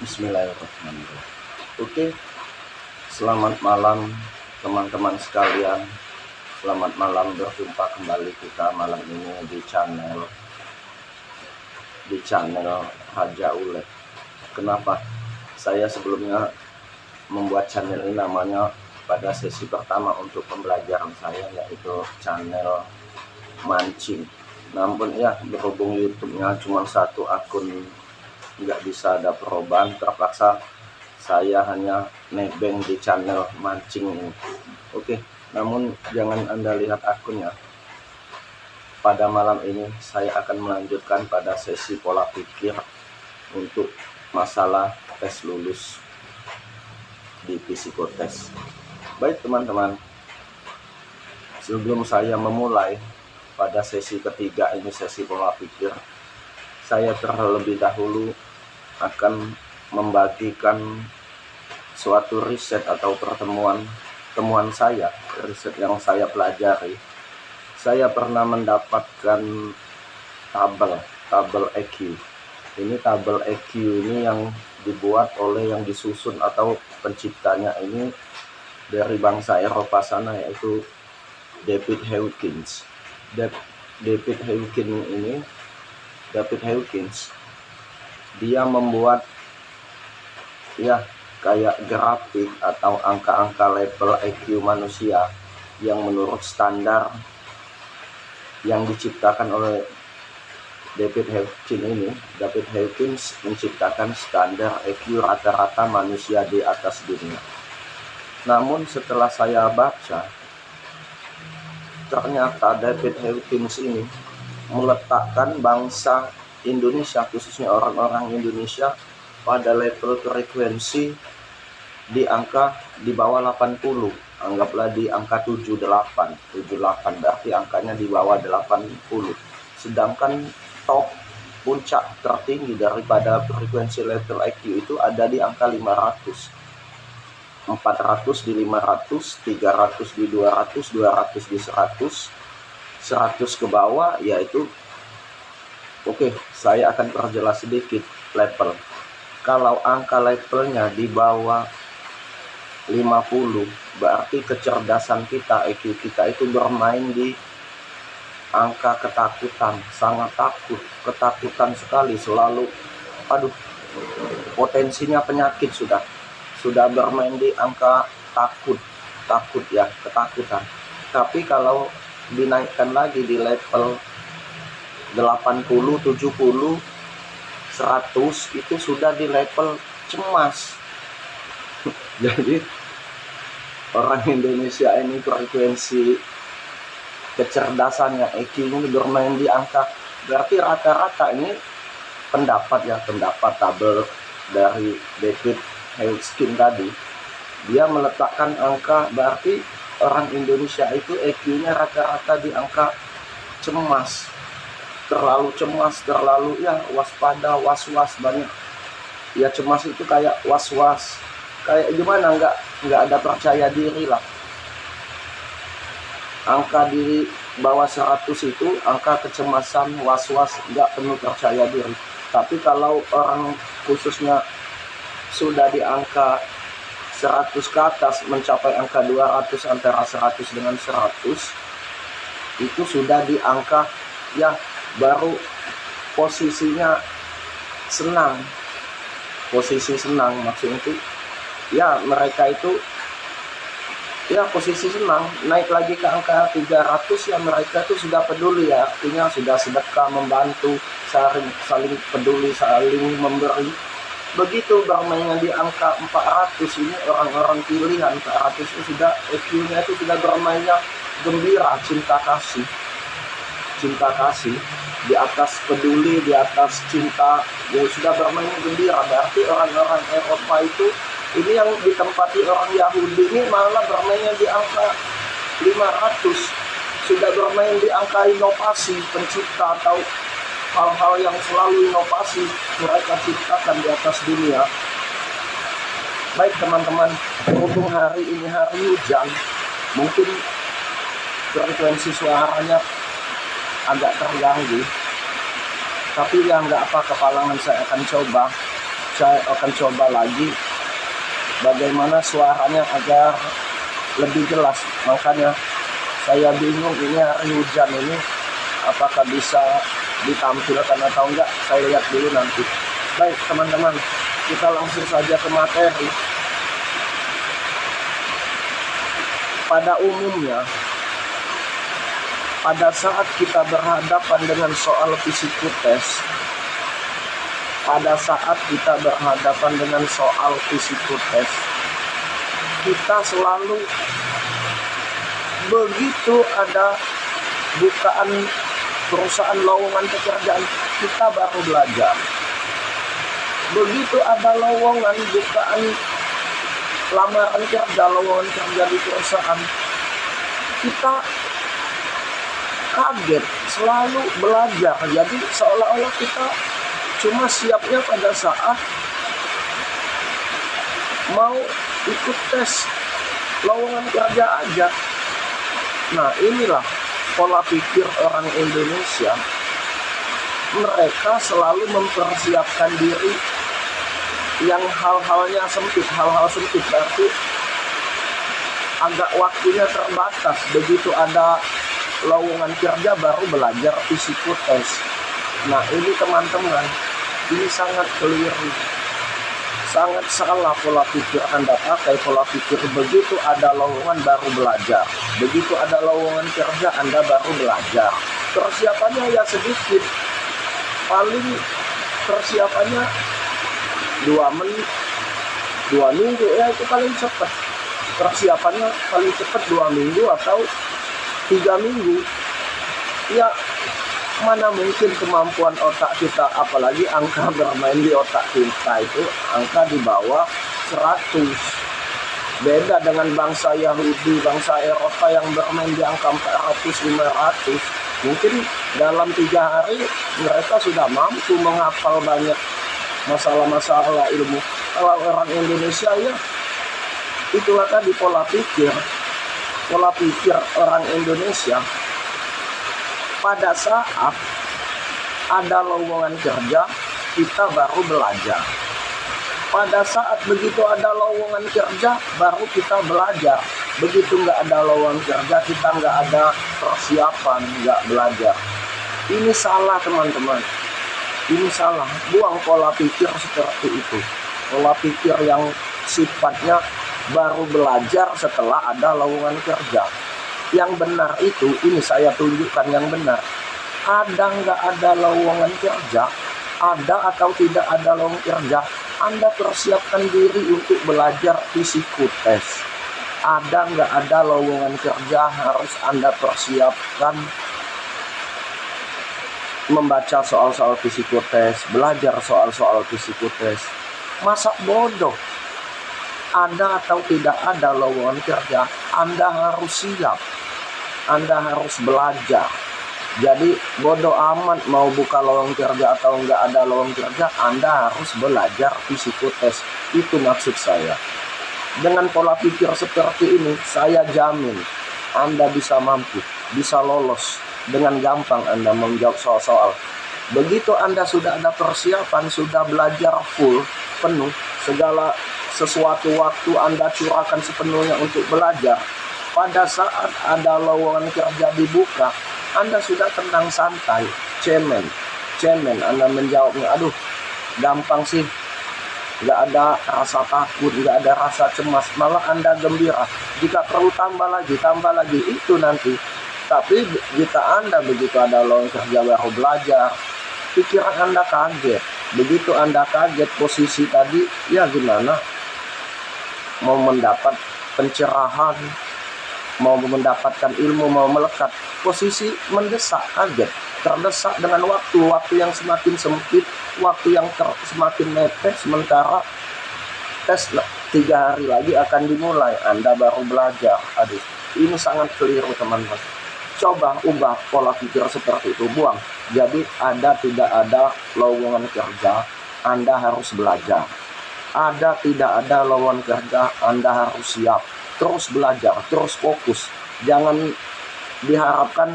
Bismillahirrahmanirrahim. Oke, selamat malam teman-teman sekalian. Selamat malam, berjumpa kembali kita malam ini di channel Raja Ulet. Kenapa saya sebelumnya membuat channel ini namanya pada sesi pertama untuk pembelajaran saya, yaitu channel mancing. Namun ya, berhubung YouTube-nya cuma satu akun, nggak bisa ada perubahan, terpaksa saya hanya nebeng di channel mancing ini. Oke, namun jangan Anda lihat akunnya. Pada malam ini saya akan melanjutkan pada sesi pola pikir untuk masalah tes lulus di psikotes. Baik teman-teman, sebelum saya memulai pada sesi ketiga ini, sesi pola pikir, saya terlebih dahulu akan membagikan suatu riset atau temuan saya, riset yang saya pelajari. Saya pernah mendapatkan tabel EQ. Ini tabel EQ ini yang dibuat oleh, yang disusun atau penciptanya ini dari bangsa Eropa sana, yaitu David Hawkins. David Hawkins dia membuat ya kayak grafik atau angka-angka level EQ manusia yang menurut standar yang diciptakan oleh David Hawkins menciptakan standar EQ rata-rata manusia di atas dunia. Namun setelah saya baca, ternyata David Hawkins ini meletakkan bangsa Indonesia, khususnya orang-orang Indonesia, pada level frekuensi di angka di bawah 80. Anggaplah di angka 78, berarti angkanya di bawah 80. Sedangkan top puncak tertinggi daripada frekuensi level IQ itu ada di angka 500. 400 di 500, 300 di 200, 200 di 100, 100 ke bawah, yaitu oke, saya akan perjelas sedikit level. Kalau angka levelnya di bawah 50, berarti kecerdasan kita, EQ kita itu bermain di angka ketakutan, sangat ketakutan sekali, selalu potensinya penyakit, sudah bermain di angka takut ya, ketakutan. Tapi kalau dinaikkan lagi di level 80, 70, 100 itu sudah di level cemas. Jadi orang Indonesia ini frekuensi kecerdasannya, EQ ini bermain di angka, berarti rata-rata ini pendapat tabel dari David Hawkins tadi. Dia meletakkan angka, berarti orang Indonesia itu EQ-nya rata-rata di angka cemas, terlalu ya waspada, was-was banyak. Ya cemas itu kayak was-was, kayak gimana, nggak ada percaya diri lah. Angka di bawah 100 itu angka kecemasan, was-was, nggak penuh percaya diri. Tapi kalau orang khususnya sudah di angka 100 ke atas, mencapai angka 200, antara 100 dengan 100, itu sudah di angka ya baru posisinya senang. Posisi senang maksudnya itu ya mereka itu ya posisi senang. Naik lagi ke angka 300 ya mereka itu sudah peduli, ya artinya sudah sedekah, membantu, saling peduli, saling memberi. Begitu bermainnya di angka 400 ini orang-orang pilihan, 400 itu sudah EQ-nya itu sudah bermainnya gembira, cinta kasih, di atas peduli, di atas cinta, ya sudah bermain gembira. Berarti orang-orang Eropa itu ini yang ditempati orang Yahudi ini malah bermainnya di angka 500, sudah bermain di angka inovasi, pencipta atau hal-hal yang selalu inovasi mereka ciptakan di atas dunia. Baik teman-teman, berhubung hari ini hari hujan, mungkin frekuensi suaranya agak terganggu, tapi ya nggak apa, kepalangan saya akan coba saya akan coba lagi bagaimana suaranya agar lebih jelas. Makanya saya bingung ini hari hujan ini apakah bisa ditampilkan atau enggak, saya lihat dulu nanti. Baik teman-teman, kita langsung saja ke materi. Pada umumnya, pada saat kita berhadapan dengan soal psikotes, kita selalu begitu ada bukaan perusahaan lowongan pekerjaan, kita baru belajar. Begitu ada lowongan bukaan lamaran kerja, lowongan kerja di perusahaan, kita kaget, selalu belajar. Jadi seolah-olah kita cuma siapnya pada saat mau ikut tes lowongan kerja aja. Nah, inilah pola pikir orang Indonesia. Mereka selalu mempersiapkan diri yang hal-halnya sempit, berarti agak waktunya terbatas. Begitu ada lowongan kerja baru belajar psikotes. Nah, ini teman-teman, ini sangat keliru, sangat salah pola pikir Anda pakai. Pola pikir begitu ada lowongan baru belajar, begitu ada lowongan kerja Anda baru belajar. Persiapannya ya sedikit, paling persiapannya 2 minggu ya, itu paling cepat. Persiapannya paling cepat 2 minggu atau 3 minggu. Ya, mana mungkin kemampuan otak kita, apalagi angka bermain di otak kita itu angka di bawah 100. Beda dengan bangsa Yahudi, bangsa Eropa yang bermain di angka 400-500. Mungkin dalam 3 hari mereka sudah mampu menghafal banyak masalah-masalah ilmu. Kalau orang Indonesia ya itulah tadi pola pikir orang Indonesia. Pada saat ada lowongan kerja, kita baru belajar. Pada saat begitu ada lowongan kerja, baru kita belajar. Begitu nggak ada lowongan kerja, kita nggak ada persiapan, nggak belajar. Ini salah teman-teman. Ini salah. Buang pola pikir seperti itu. Pola pikir yang sifatnya baru belajar setelah ada lowongan kerja. Yang benar itu, ini saya tunjukkan yang benar. Ada nggak ada lowongan kerja, ada atau tidak ada lowongan kerja, Anda persiapkan diri untuk belajar psikotes. Ada nggak ada lowongan kerja, harus Anda persiapkan membaca soal-soal psikotes, belajar soal-soal psikotes. Masa bodoh? Ada atau tidak ada lowongan kerja, Anda harus siap. Anda harus belajar. Jadi bodoh amat mau buka lowongan kerja atau enggak ada lowongan kerja, Anda harus belajar psikotes. Itu maksud saya. Dengan pola pikir seperti ini, saya jamin Anda bisa mampu, bisa lolos dengan gampang. Anda menjawab soal-soal. Begitu Anda sudah ada persiapan, sudah belajar full, penuh, segala sesuatu waktu Anda curahkan sepenuhnya untuk belajar. Pada saat ada lowongan kerja dibuka, Anda sudah tenang santai, cemen. Anda menjawabnya, aduh gampang sih, nggak ada rasa takut, nggak ada rasa cemas, malah Anda gembira. Jika perlu tambah lagi, itu nanti. Tapi jika Anda begitu ada lowongan kerja baru belajar, pikiran Anda kaget. Begitu Anda kaget posisi tadi, ya gimana? Mau mendapat pencerahan, mau mendapatkan ilmu, mau melekat, posisi mendesak, kaget, terdesak dengan waktu yang semakin sempit, waktu yang semakin mepet. Sementara tes 3 hari lagi akan dimulai, Anda baru belajar. Aduh, ini sangat keliru teman-teman. Coba ubah pola pikir seperti itu, buang. Jadi ada tidak ada lowongan kerja, Anda harus belajar. Ada tidak ada lowongan kerja, Anda harus siap. Terus belajar, terus fokus. Jangan diharapkan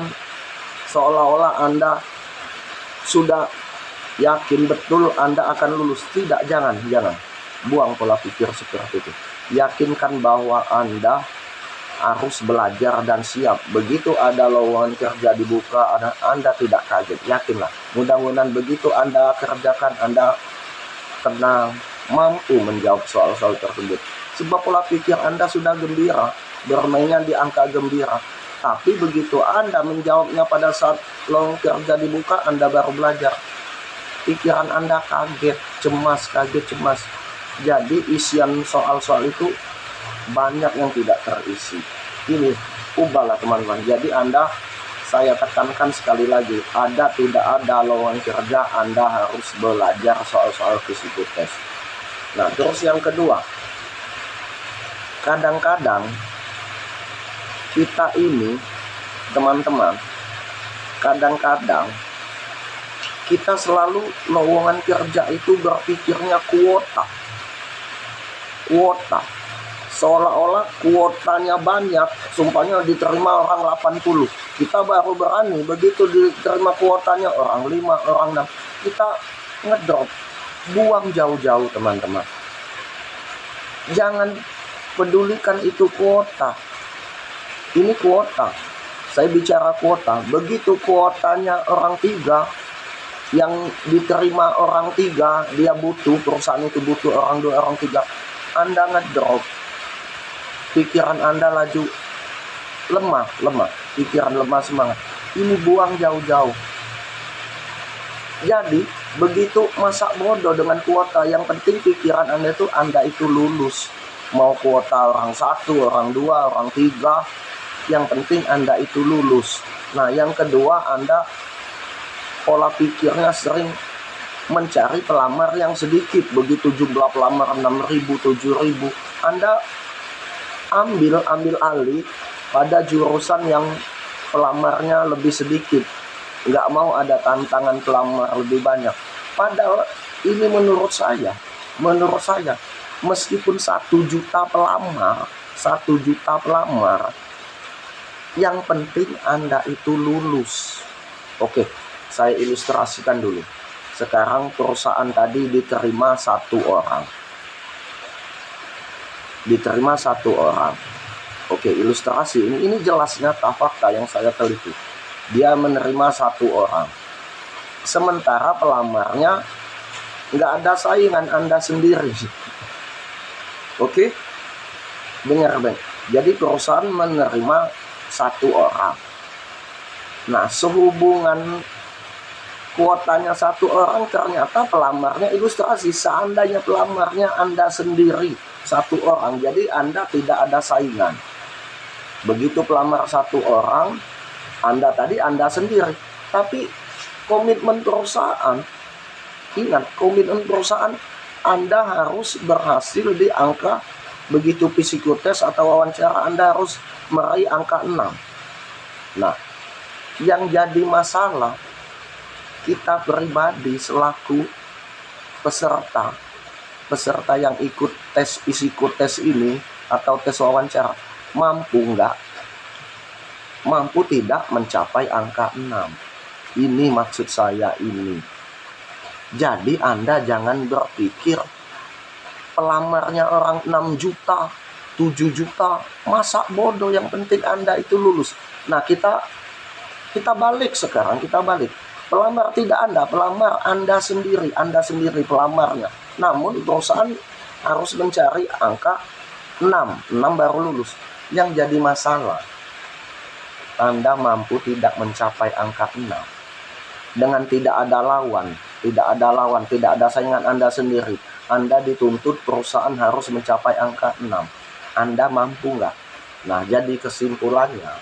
seolah-olah Anda sudah yakin betul Anda akan lulus. Tidak, jangan. Buang pola pikir seperti itu. Yakinkan bahwa Anda harus belajar dan siap. Begitu ada lowongan kerja dibuka, Anda tidak kaget. Yakinlah. Mudah-mudahan begitu Anda kerjakan, Anda tenang, mampu menjawab soal-soal tersebut. Sebab pola pikir Anda sudah gembira, bermainnya di angka gembira. Tapi begitu Anda menjawabnya pada saat lowongan kerja dibuka, Anda baru belajar. Pikiran Anda kaget, cemas. Jadi isian soal-soal itu banyak yang tidak terisi. Ini ubahlah teman-teman. Jadi saya tekankan sekali lagi, tidak ada lowongan kerja, Anda harus belajar soal-soal psikotes. Nah, terus yang kedua, kadang-kadang kita ini teman-teman, kadang-kadang kita selalu lowongan kerja itu berpikirnya kuota. Seolah-olah kuotanya banyak, sumpahnya diterima orang 80. Kita baru berani, begitu diterima kuotanya orang 5, orang 6. Kita ngedrop, buang jauh-jauh teman-teman. Jangan pedulikan itu kuota. Ini kuota. Saya bicara kuota. Begitu kuotanya orang 3, yang diterima orang 3, dia butuh, perusahaan itu butuh orang 2, orang 3. Anda ngedrop, pikiran Anda laju lemah, pikiran lemah, semangat. Ini buang jauh-jauh. Jadi begitu masa bodoh dengan kuota. Yang penting pikiran Anda itu lulus. Mau kuota orang 1, orang 2, orang 3, yang penting Anda itu lulus. Nah, yang kedua, Anda pola pikirnya sering mencari pelamar yang sedikit. Begitu jumlah pelamar 6.000, 7.000, Anda ambil alih pada jurusan yang pelamarnya lebih sedikit. Nggak mau ada tantangan pelamar lebih banyak. Padahal ini menurut saya, meskipun 1 juta pelamar, yang penting Anda itu lulus. Oke, saya ilustrasikan dulu. Sekarang perusahaan tadi diterima 1 orang. Oke, ilustrasi ini jelas nyata fakta yang saya teliti. Dia menerima 1 orang. Sementara pelamarnya nggak ada saingan, Anda sendiri. Oke? Dengar, Bang. Jadi perusahaan menerima 1 orang. Nah, sehubungan kuotanya 1 orang, ternyata pelamarnya, ilustrasi, seandainya pelamarnya Anda sendiri 1 orang, jadi Anda tidak ada saingan. Begitu pelamar 1 orang, Anda sendiri. Tapi komitmen perusahaan, ingat, komitmen perusahaan, Anda harus berhasil di angka, begitu psikotes atau wawancara, Anda harus meraih angka 6. Nah, yang jadi masalah, kita pribadi selaku peserta yang ikut tes psikotes ini atau tes wawancara, mampu tidak mencapai angka 6. Ini maksud saya ini. Jadi Anda jangan berpikir pelamarnya orang 6 juta, 7 juta, masa bodoh, yang penting Anda itu lulus. Nah, kita balik sekarang, Pelamar tidak Anda, pelamar Anda sendiri pelamarnya. Namun perusahaan harus mencari angka 6 baru lulus. Yang jadi masalah, Anda mampu tidak mencapai angka 6. Dengan tidak ada lawan, tidak ada saingan Anda sendiri. Anda dituntut perusahaan harus mencapai angka 6. Anda mampu nggak? Nah, jadi kesimpulannya,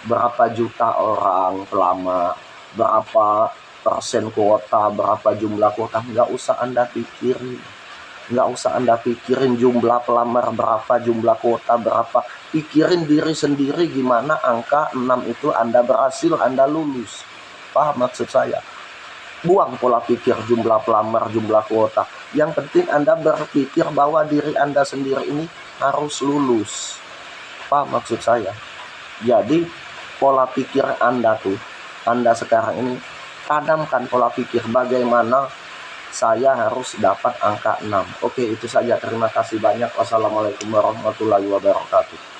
berapa juta orang pelamar, berapa persen kuota, berapa jumlah kuota, nggak usah Anda pikirin jumlah pelamar berapa, jumlah kuota berapa. Pikirin diri sendiri, gimana angka 6 itu Anda berhasil, Anda lulus. Paham maksud saya? Buang pola pikir jumlah pelamar, jumlah kuota. Yang penting Anda berpikir bahwa diri Anda sendiri ini harus lulus. Paham maksud saya? Jadi pola pikir Anda sekarang ini, tanamkan pola pikir bagaimana saya harus dapat angka 6. Oke, itu saja. Terima kasih banyak. Wassalamualaikum warahmatullahi wabarakatuh.